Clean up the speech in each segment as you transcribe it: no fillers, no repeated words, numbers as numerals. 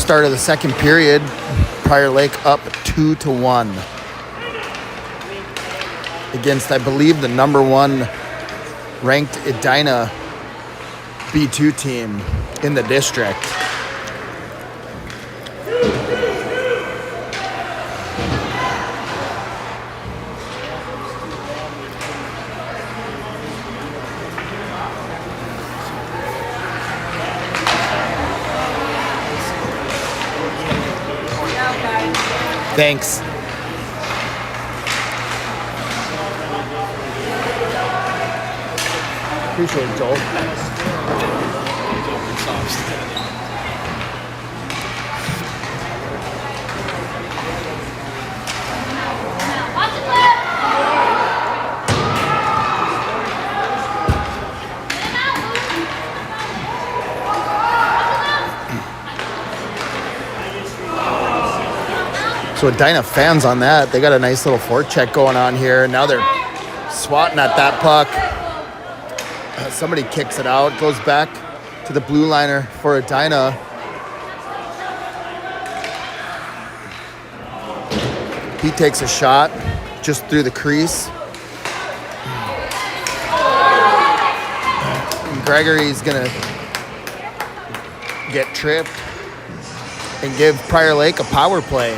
Start of the second period, Prior Lake up 2-1 against, I believe, the number 1 ranked Edina B2 team in the district. Thanks. Appreciate it, Joel. So Edina fans on that, they got a nice little forecheck going on here. Now they're swatting at that puck. Somebody kicks it out, goes back to the blue liner for Edina. He takes a shot just through the crease. And Gregory's gonna get tripped and give Prior Lake a power play.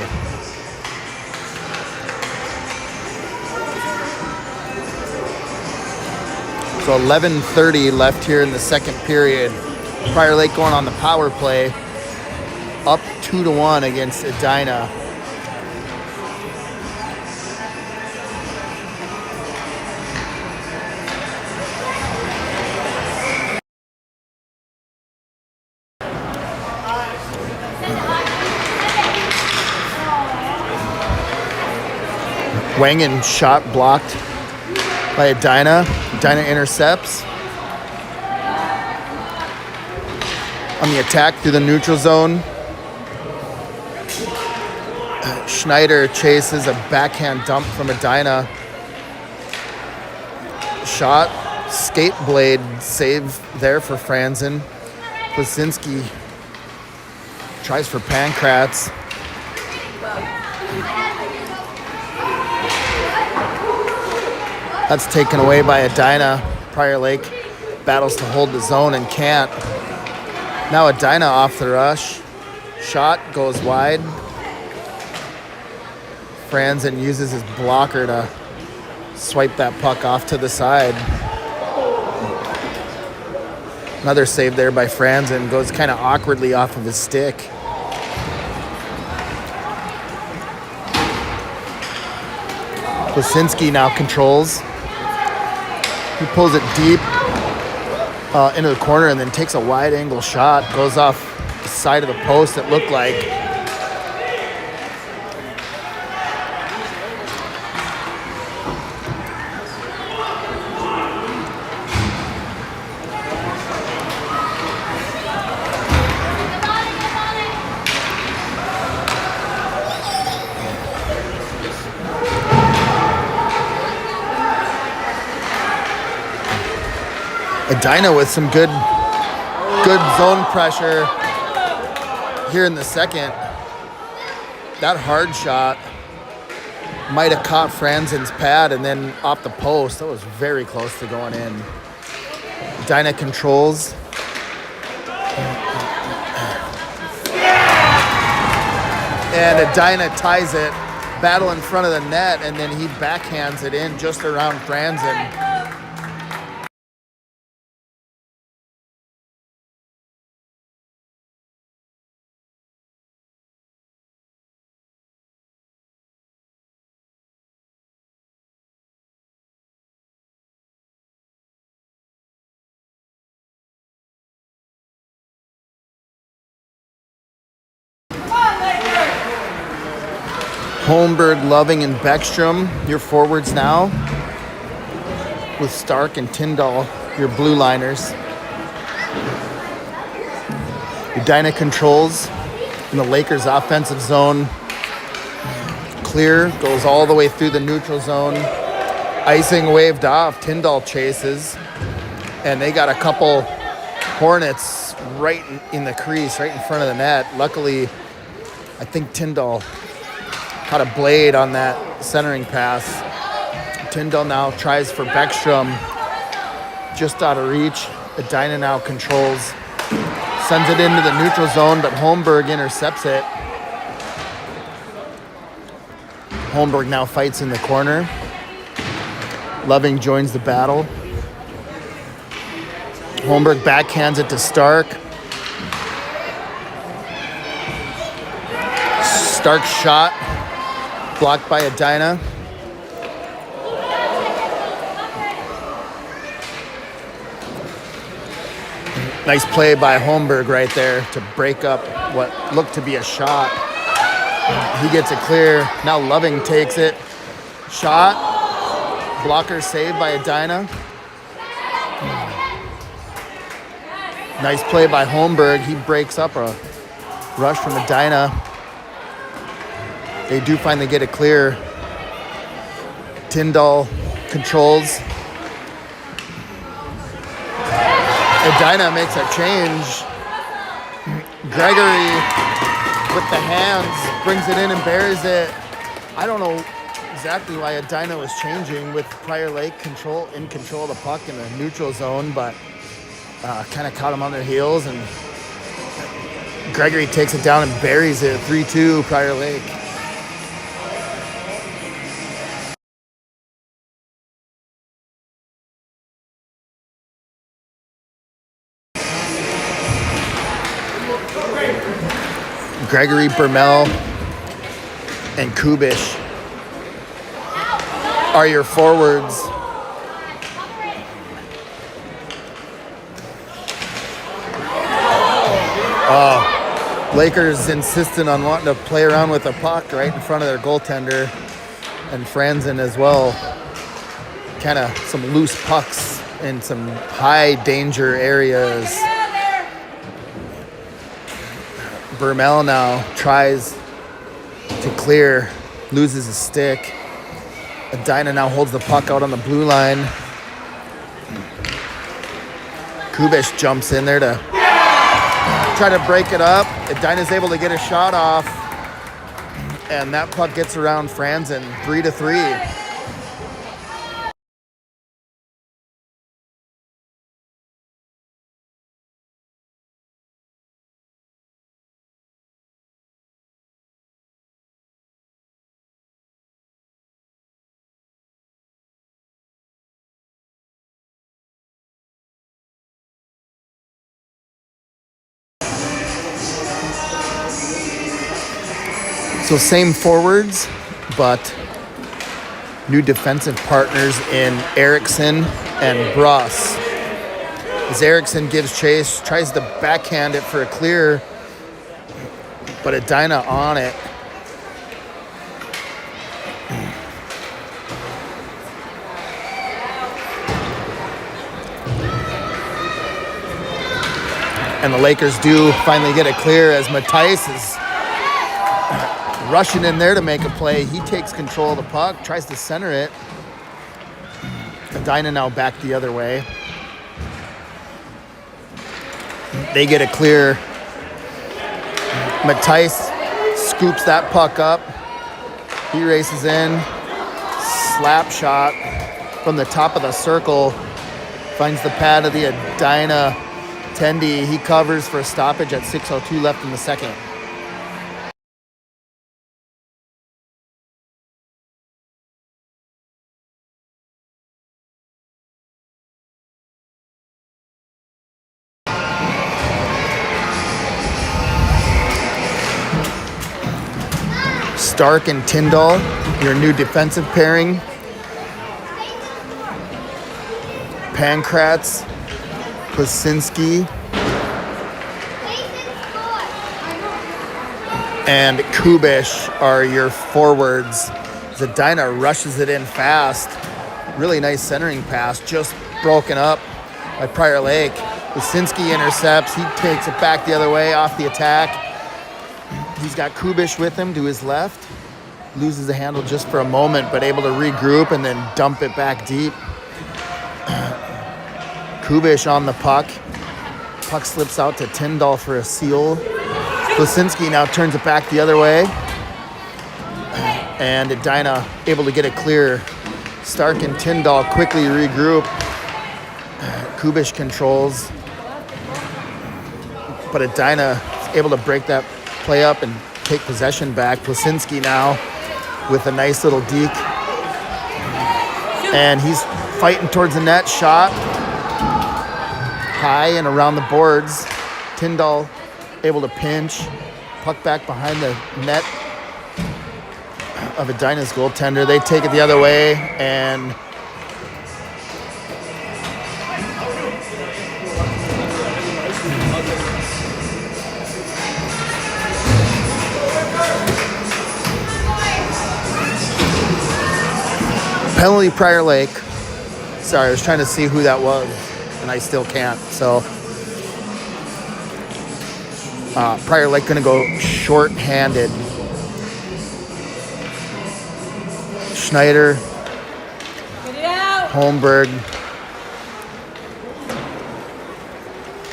So 11:30 left here in the second period. Prior Lake going on the power play, up 2-1 against Edina. Wangen shot blocked by Edina. Edina intercepts. On the attack through the neutral zone. Schneider chases a backhand dump from Edina. Shot, skate blade save there for Franzen. Plasinski tries for Pankratz. That's taken away by Edina. Prior Lake battles to hold the zone and can't. Now Edina off the rush. Shot goes wide. Franzen uses his blocker to swipe that puck off to the side. Another save there by Franzen. Goes kind of awkwardly off of his stick. Plasinski now controls. He pulls it deep into the corner and then takes a wide angle shot. Goes off the side of the post, it looked like. Edina with some good zone pressure here in the second. That hard shot might have caught Franzen's pad and then off the post. That was very close to going in. Edina controls. And Edina ties it, battle in front of the net, and then he backhands it in just around Franzen. Holmberg, Loving, and Beckstrom, your forwards now, with Stark and Tyndall, your blue liners. Edina controls in the Lakers' offensive zone. Clear, goes all the way through the neutral zone. Icing waved off, Tyndall chases, and they got a couple Hornets right in the crease, right in front of the net. Luckily, I think Tyndall caught a blade on that centering pass. Tyndall now tries for Beckstrom, just out of reach. Edina now controls, sends it into the neutral zone, but Holmberg intercepts it. Holmberg now fights in the corner. Loving joins the battle. Holmberg backhands it to Stark. Stark's shot blocked by Edina. Nice play by Holmberg right there to break up what looked to be a shot. He gets it clear. Now Loving takes it. Shot. Blocker saved by Edina. Nice play by Holmberg. He breaks up a rush from Edina. They do finally get it clear. Tyndall controls. Edina makes a change. Gregory with the hands brings it in and buries it. I don't know exactly why Edina was changing with Prior Lake in control of the puck in the neutral zone, but kind of caught him on their heels, and Gregory takes it down and buries it. 3-2 Prior Lake. Gregory, Bermel, and Kubish are your forwards. Lakers insistent on wanting to play around with the puck right in front of their goaltender, and Franzen as well. Kind of some loose pucks in some high danger areas. Bermel now tries to clear, loses his stick. Edina now holds the puck out on the blue line. Kubish jumps in there to try to break it up. Edina's able to get a shot off, and that puck gets around Franzen. 3-3. So same forwards, but new defensive partners in Erickson and Bross. As Erickson gives chase, tries to backhand it for a clear, but Edina on it. And the Lakers do finally get it clear as Matthijs is rushing in there to make a play. He takes control of the puck, tries to center it. Edina now back the other way. They get it clear. Matthijs scoops that puck up. He races in. Slap shot from the top of the circle. Finds the pad of the Edina Tendy. He covers for a stoppage at 6:02 left in the second. Stark and Tyndall, your new defensive pairing. Pankratz, Kwasinski, and Kubish are your forwards. Edina rushes it in fast. Really nice centering pass, just broken up by Prior Lake. Kwasinski intercepts. He takes it back the other way off the attack. He's got Kubish with him to his left. Loses the handle just for a moment, but able to regroup and then dump it back deep. Kubish on the puck. Puck slips out to Tyndall for a seal. Plasinski now turns it back the other way. And Edina able to get it clear. Stark and Tyndall quickly regroup. Kubish controls. But Edina is able to break that play up and take possession back. Plasinski now with a nice little deke. And he's fighting towards the net. Shot high and around the boards. Tyndall able to pinch. Puck back behind the net of Edina's goaltender. They take it the other way, and penalty Prior Lake. Sorry, I was trying to see who that was, and I still can't. So Prior Lake going to go short-handed. Schneider, Holmberg,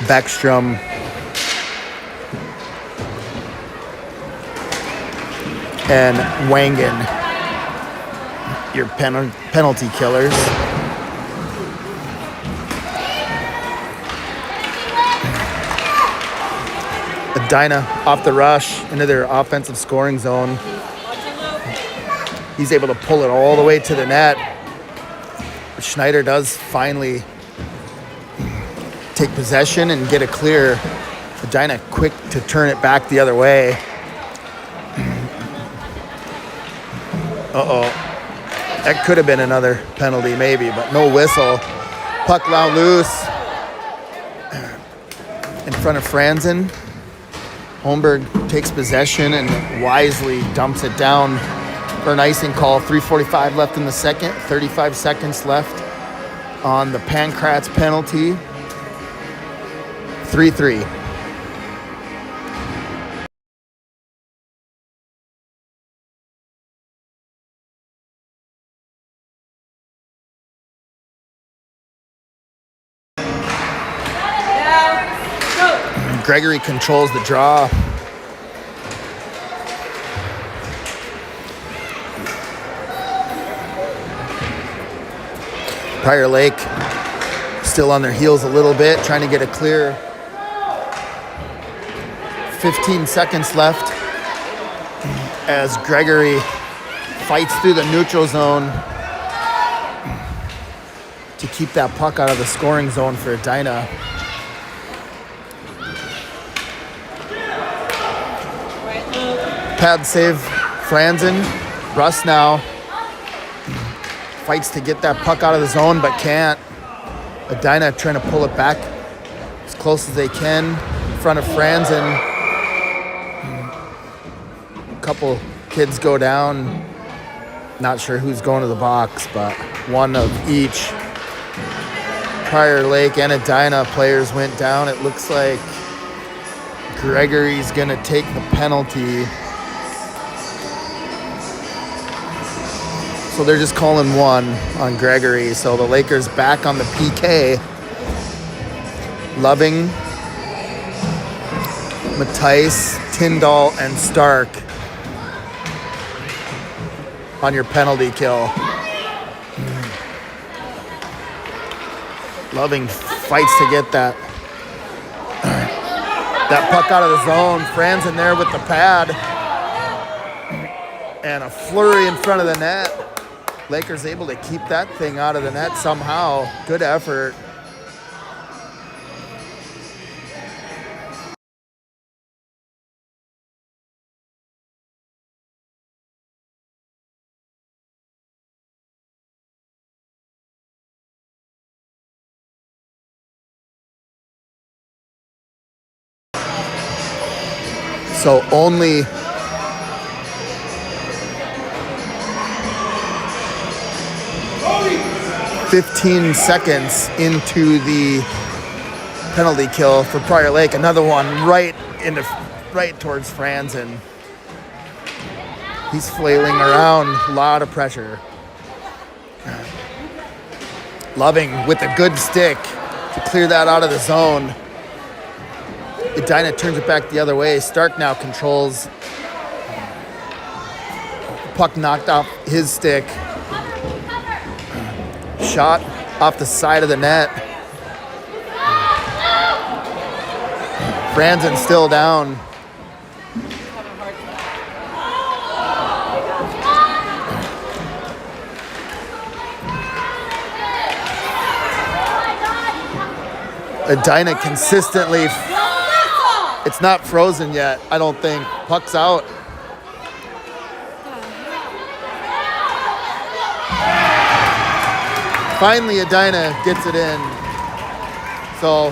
Beckstrom, and Wangen, your penalty killers. Edina off the rush into their offensive scoring zone. He's able to pull it all the way to the net. But Schneider does finally take possession and get it clear. Edina quick to turn it back the other way. Uh-oh. That could have been another penalty maybe, but no whistle. Puck now loose in front of Franzen. Holmberg takes possession and wisely dumps it down for an icing call. 3:45 left in the second. 35 seconds left on the Pankratz penalty. 3-3. Gregory controls the draw. Prior Lake still on their heels a little bit, trying to get it clear. 15 seconds left as Gregory fights through the neutral zone to keep that puck out of the scoring zone for Edina. Pad save, Franzen. Russ now fights to get that puck out of the zone, but can't. Edina trying to pull it back as close as they can in front of Franzen. A couple kids go down. Not sure who's going to the box, but one of each. Prior Lake and Edina players went down. It looks like Gregory's going to take the penalty. So they're just calling one on Gregory. So the Lakers back on the PK. Loving, Matthijs, Tyndall, and Stark on your penalty kill. Loving fights to get that puck out of the zone. Franzen there with the pad. And a flurry in front of the net. Lakers able to keep that thing out of the net somehow. Good effort. So only 15 seconds into the penalty kill for Prior Lake. Another one right towards Franzen. He's flailing around, a lot of pressure. Loving with a good stick to clear that out of the zone. Edina turns it back the other way. Stark now controls. Puck knocked off his stick. Shot off the side of the net. Franzen still down. Edina consistently. It's not frozen yet, I don't think. Puck's out. Finally, Edina gets it in. So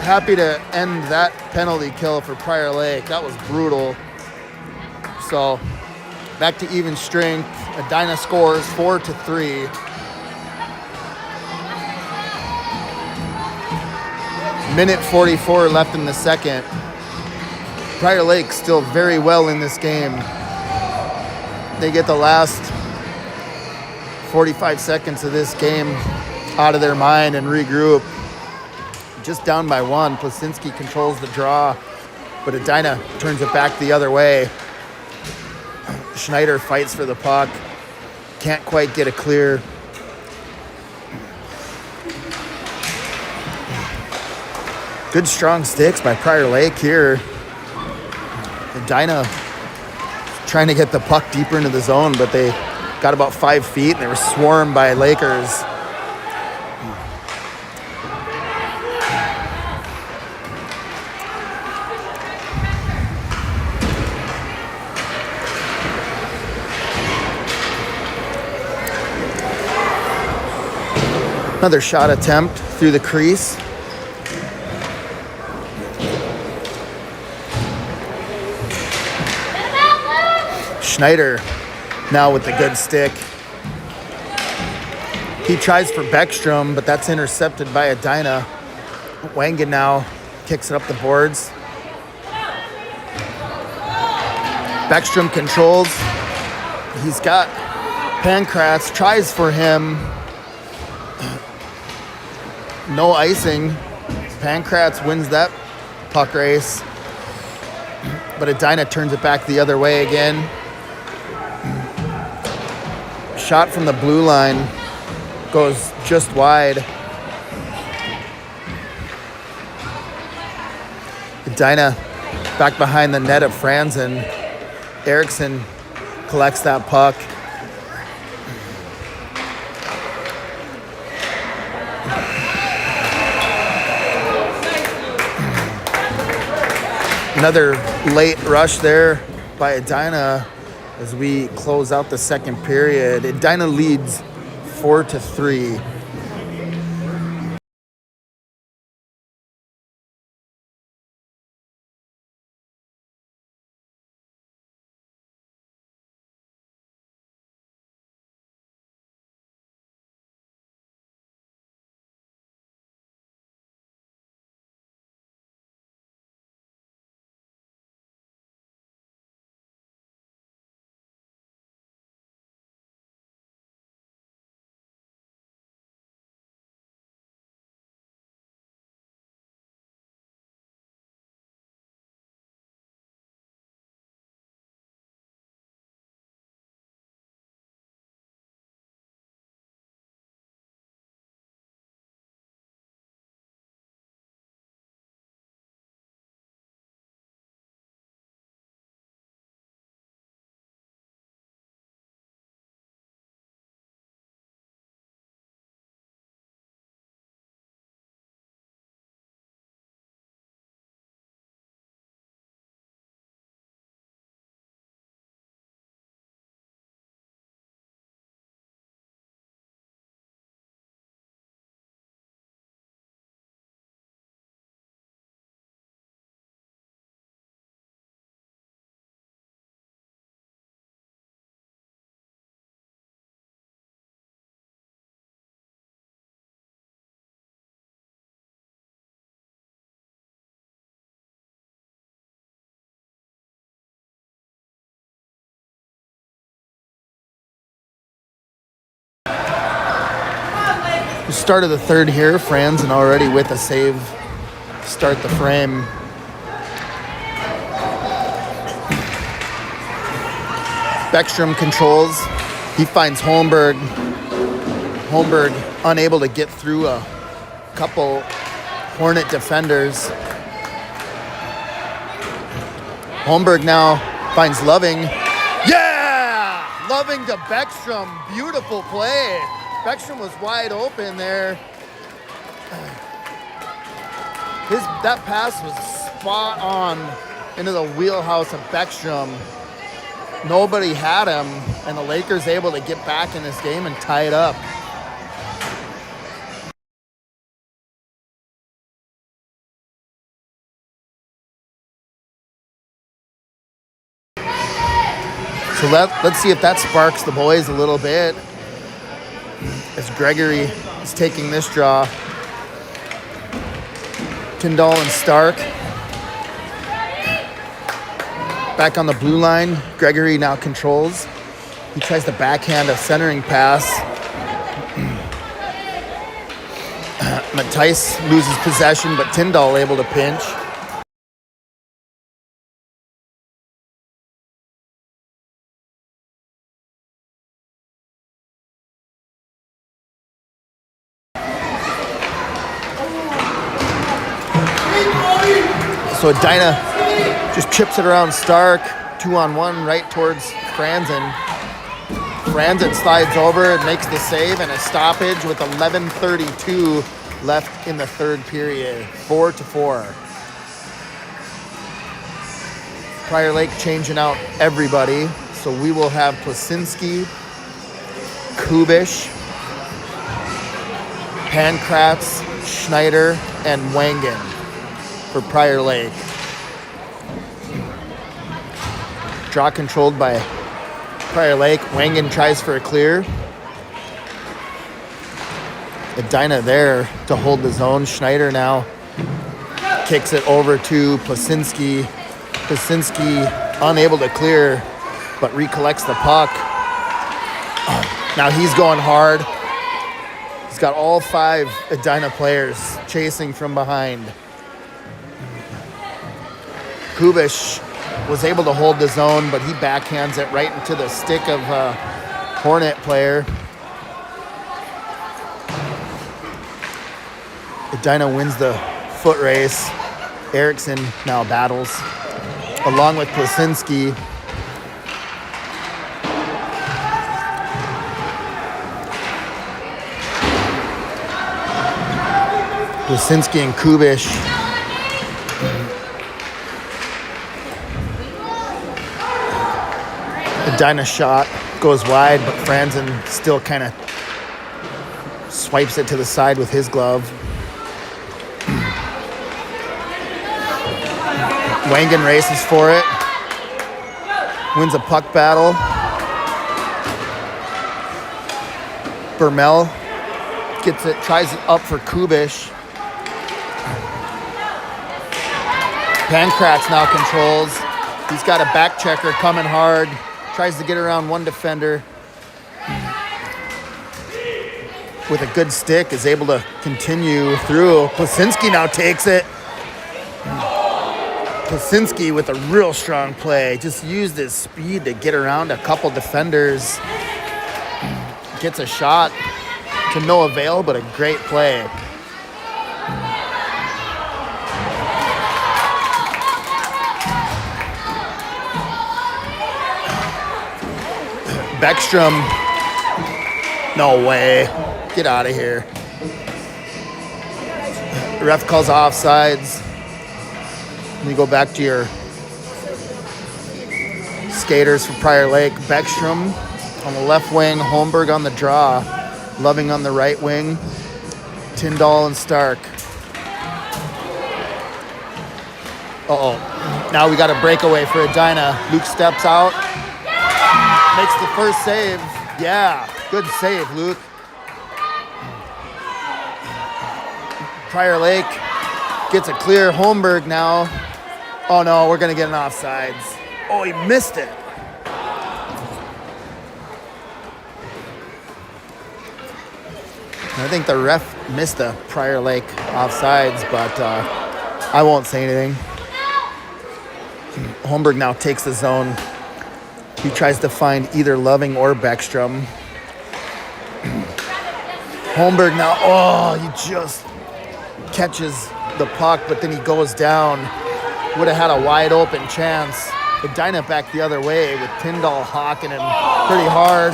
happy to end that penalty kill for Prior Lake. That was brutal. So back to even strength. Edina scores 4-3. Minute 44 left in the second. Prior Lake still very well in this game. They get the last 45 seconds of this game out of their mind and regroup. Just down by one. Plasinski controls the draw, but Edina turns it back the other way. Schneider fights for the puck. Can't quite get it clear. Good strong sticks by Prior Lake here. Edina trying to get the puck deeper into the zone, but they got about 5 feet and they were swarmed by Lakers. Another shot attempt through the crease. Schneider now with the good stick. He tries for Beckstrom, but that's intercepted by Edina. Wangan now kicks it up the boards. Beckstrom controls. He's got Pankratz, tries for him. No icing. Pankratz wins that puck race. But Edina turns it back the other way again. Shot from the blue line goes just wide. Edina back behind the net of Franzen. Eriksson collects that puck. Another late rush there by Edina as we close out the second period. Edina leads 4-3. Start of the third here. Franzen already with a save. Start the frame. Beckstrom controls. He finds Holmberg. Holmberg unable to get through a couple Hornet defenders. Holmberg now finds Loving. Yeah! Loving to Beckstrom. Beautiful play. Beckstrom was wide open there. That pass was spot on into the wheelhouse of Beckstrom. Nobody had him, and the Lakers able to get back in this game and tie it up. So let's see if that sparks the boys a little bit. As Gregory is taking this draw. Tyndall and Stark. Back on the blue line, Gregory now controls. He tries to backhand a centering pass. Matthijs loses possession, but Tyndall able to pinch. So Edina just chips it around Stark, 2-on-1 right towards Franzen. Franzen slides over and makes the save, and a stoppage with 11:32 left in the third period, 4-4. Prior Lake changing out everybody, so we will have Plasinski, Kubish, Pankratz, Schneider, and Wangen for Prior Lake. Draw controlled by Prior Lake. Wangen tries for a clear. Edina there to hold the zone. Schneider now kicks it over to Plasinski. Plasinski unable to clear, but recollects the puck. Now he's going hard. He's got all 5 Edina players chasing from behind. Kubish was able to hold the zone, but he backhands it right into the stick of a Hornet player. Edina wins the foot race. Eriksson now battles, along with Plasinski. Plasinski and Kubish. Edina shot goes wide, but Franzen still kind of swipes it to the side with his glove. Wangen races for it. Wins a puck battle. Bermel gets it, tries it up for Kubish. Pankratz now controls. He's got a back checker coming hard. Tries to get around one defender. With a good stick, is able to continue through. Plasinski now takes it. Plasinski with a real strong play. Just used his speed to get around a couple defenders. Gets a shot to no avail, but a great play. Beckstrom, no way. Get out of here. The ref calls offsides. You go back to your skaters for Prior Lake. Beckstrom on the left wing, Holmberg on the draw, Loving on the right wing, Tyndall and Stark. Uh-oh. Now we got a breakaway for Edina. Luke steps out. Makes the first save. Yeah, good save, Luke. Prior Lake gets a clear. Holmberg now. Oh no, we're gonna get an offsides. Oh, he missed it. I think the ref missed the Prior Lake offsides, but I won't say anything. Holmberg now takes the zone. He tries to find either Loving or Beckstrom. Holmberg now, he just catches the puck, but then he goes down. Would have had a wide open chance. Edina back the other way with Tyndall hawking him pretty hard.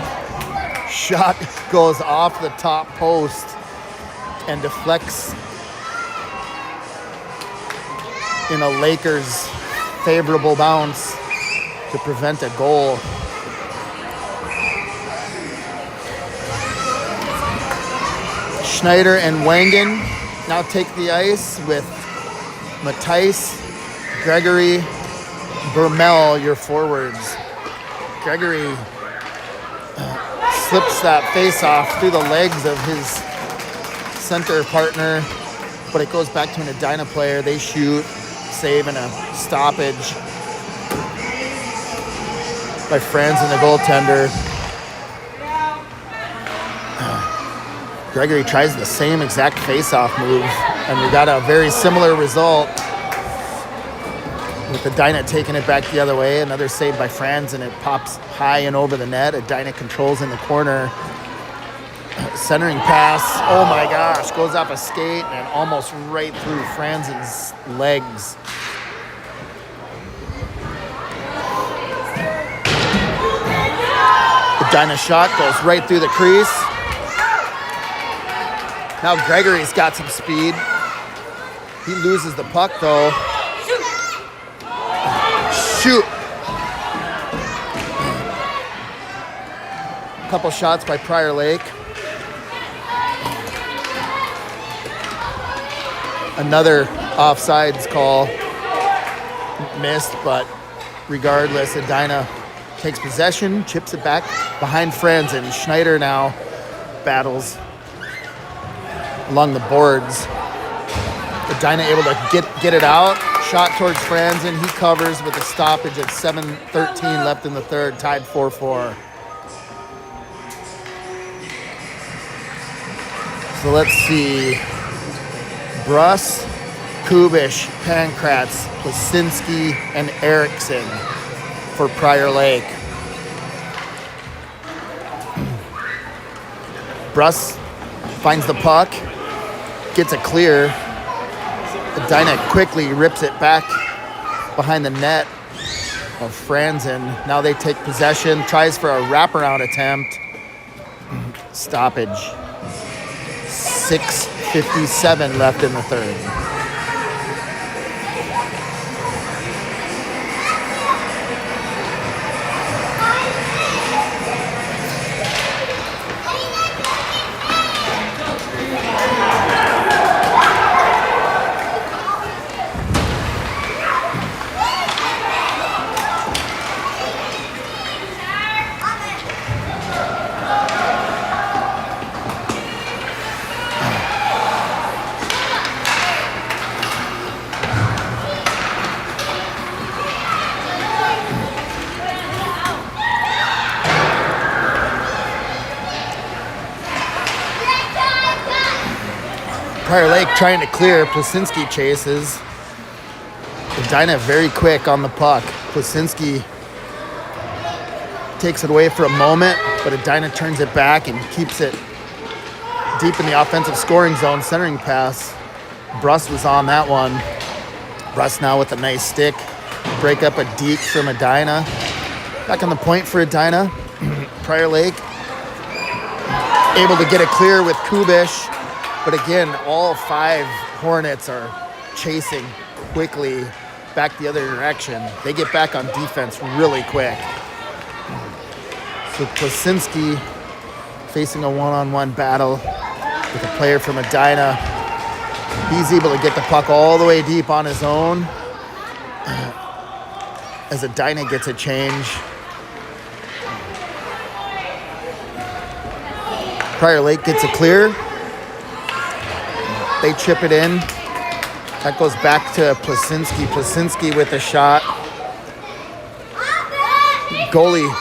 Shot goes off the top post and deflects in a Lakers favorable bounce to prevent a goal. Schneider and Wangen now take the ice with Matthijs, Gregory, Bermel, your forwards. Gregory slips that face-off through the legs of his center partner, but it goes back to an Edina player. They shoot, save, and a stoppage by Franz and the goaltender. Gregory tries the same exact face-off move, and we got a very similar result with Edina taking it back the other way. Another save by Franz, and it pops high and over the net. Edina controls in the corner. Centering pass, oh my gosh, goes off a skate and almost right through Franz's legs. Edina shot goes right through the crease. Now Gregory's got some speed. He loses the puck though. Shoot. Couple shots by Prior Lake. Another offsides call. Missed, but regardless, Edina takes possession, chips it back behind Franz, and Schneider now battles along the boards. Edina able to get it out. Shot towards Franz, and he covers with a stoppage at 7:13 left in the third, tied 4-4. So let's see. Bruss, Kubish, Pankratz, Plasinski, and Erickson for Prior Lake. Bruss finds the puck, gets it clear. Edina quickly rips it back behind the net of Franzen. Now they take possession, tries for a wraparound attempt. Stoppage. 6:57 left in the third. Prior Lake trying to clear. Plasinski chases. Edina very quick on the puck. Plasinski takes it away for a moment, but Edina turns it back and keeps it deep in the offensive scoring zone. Centering pass. Bruss was on that one. Bruss now with a nice stick. Break up a deke from Edina. Back on the point for Edina. Prior Lake able to get it clear with Kubish. But again, all five Hornets are chasing quickly back the other direction. They get back on defense really quick. So Plasinski facing a one-on-one battle with a player from Edina. He's able to get the puck all the way deep on his own as Edina gets a change. Prior Lake gets it clear. They chip it in. That goes back to Plasinski. Plasinski with a shot. Goalie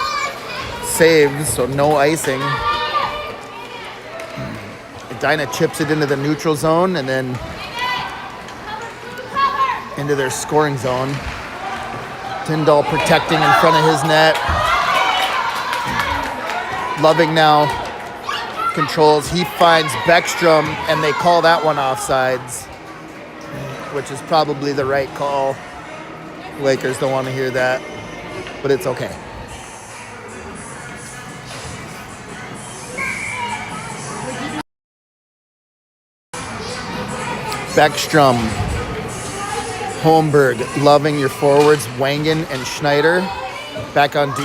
saves, so no icing. Edina chips it into the neutral zone and then into their scoring zone. Tyndall protecting in front of his net. Loving now controls. He finds Beckstrom, and they call that one offsides, which is probably the right call. Lakers don't want to hear that, but it's okay. Beckstrom, Holmberg, loving your forwards, Wangen and Schneider. Back on D.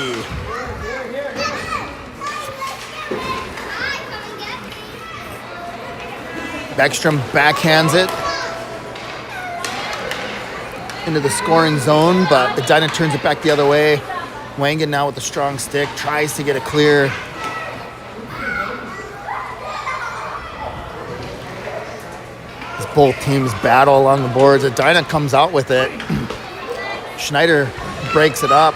Beckstrom backhands it into the scoring zone, but Edina turns it back the other way. Wangen now with a strong stick, tries to get it clear. Both teams battle along the boards. Edina comes out with it. Schneider breaks it up.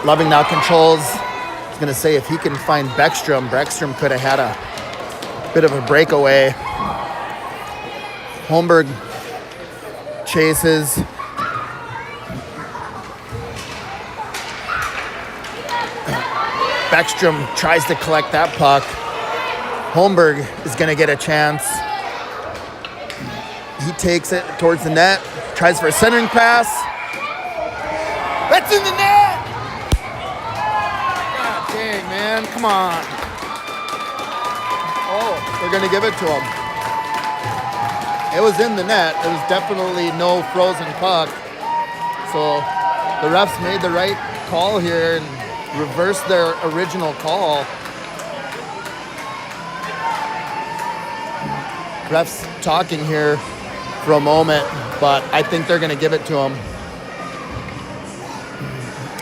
Loving now controls. I was going to say if he can find Beckstrom could have had a bit of a breakaway. Holmberg chases. Beckstrom tries to collect that puck. Holmberg is going to get a chance. He takes it towards the net, tries for a centering pass. That's in the net! God dang, man, come on. Oh, they're going to give it to him. It was in the net. There was definitely no frozen puck. So the refs made the right call here and reversed their original call. Refs talking here for a moment, but I think they're going to give it to him.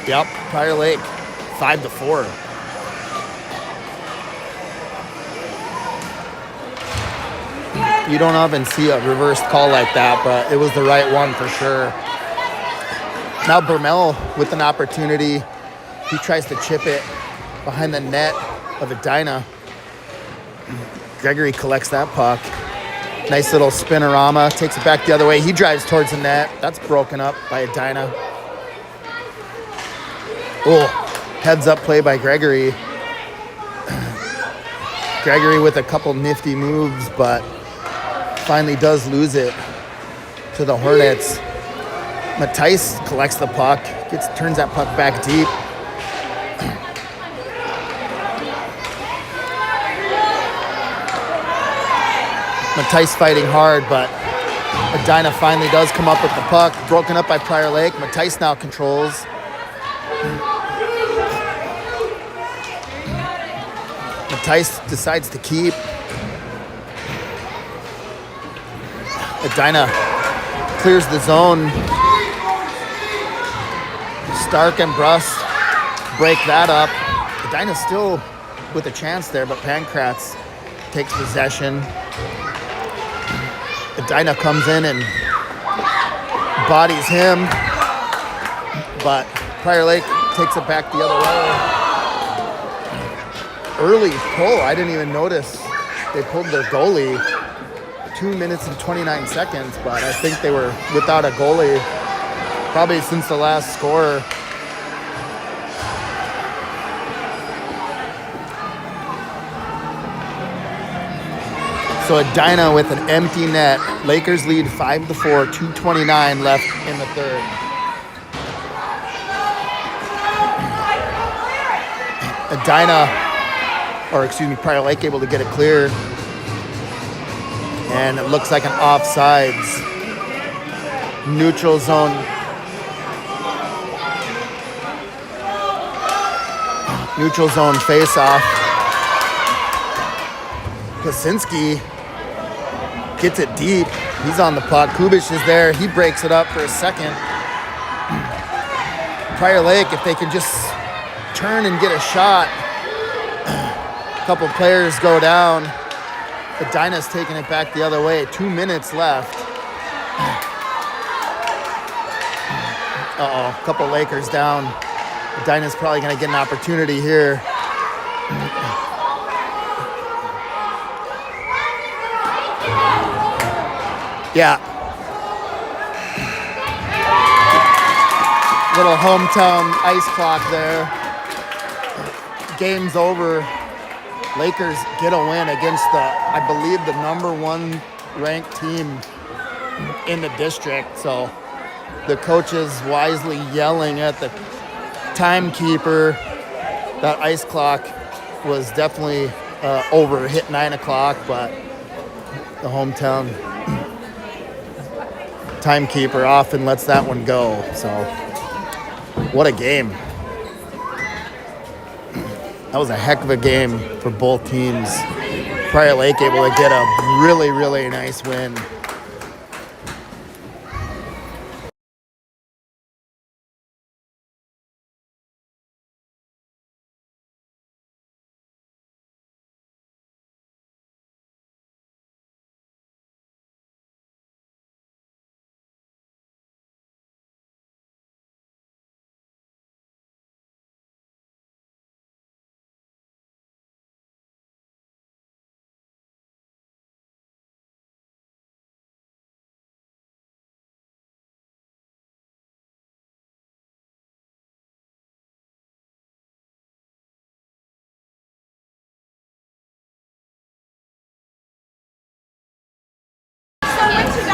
Yep, Prior Lake, 5-4. You don't often see a reversed call like that, but it was the right one for sure. Now Bermel with an opportunity. He tries to chip it behind the net of Edina. Gregory collects that puck. Nice little spinorama. Takes it back the other way. He drives towards the net. That's broken up by Edina. Oh, heads up play by Gregory. Gregory with a couple nifty moves, but finally does lose it to the Hornets. Matthijs collects the puck. Turns that puck back deep. Matthijs fighting hard, but Edina finally does come up with the puck. Broken up by Prior Lake. Matthijs now controls. Matthijs decides to keep. Edina clears the zone. Stark and Brust break that up. Edina still with a chance there, but Pankratz takes possession. Edina comes in and bodies him, but Prior Lake takes it back the other way. Early pull, I didn't even notice they pulled their goalie. 2 minutes and 29 seconds, but I think they were without a goalie probably since the last score. So Edina with an empty net. Lakers lead 5-4, 2:29 left in the third. Edina, Prior Lake able to get it clear. And it looks like an offsides. Neutral zone. Neutral zone face-off. Kosinski gets it deep. He's on the puck. Kubic is there. He breaks it up for a second. Prior Lake, if they can just turn and get a shot. A couple players go down. Edina's taking it back the other way. 2 minutes left. Uh-oh, a couple Lakers down. Edina's probably going to get an opportunity here. Yeah. Little hometown ice clock there. Game's over. Lakers get a win against I believe, the number 1 ranked team in the district. So the coaches wisely yelling at the timekeeper. That ice clock was definitely over. It hit 9 o'clock, but the hometown timekeeper often lets that one go. So what a game. That was a heck of a game for both teams. Prior Lake able to get a really, really nice win.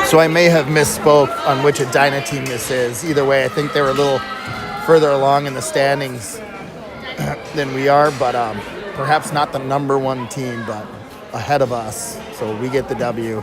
So I may have misspoke on which Edina team this is. Either way, I think they were a little further along in the standings than we are, but perhaps not the number 1 team, but ahead of us. So we get the W.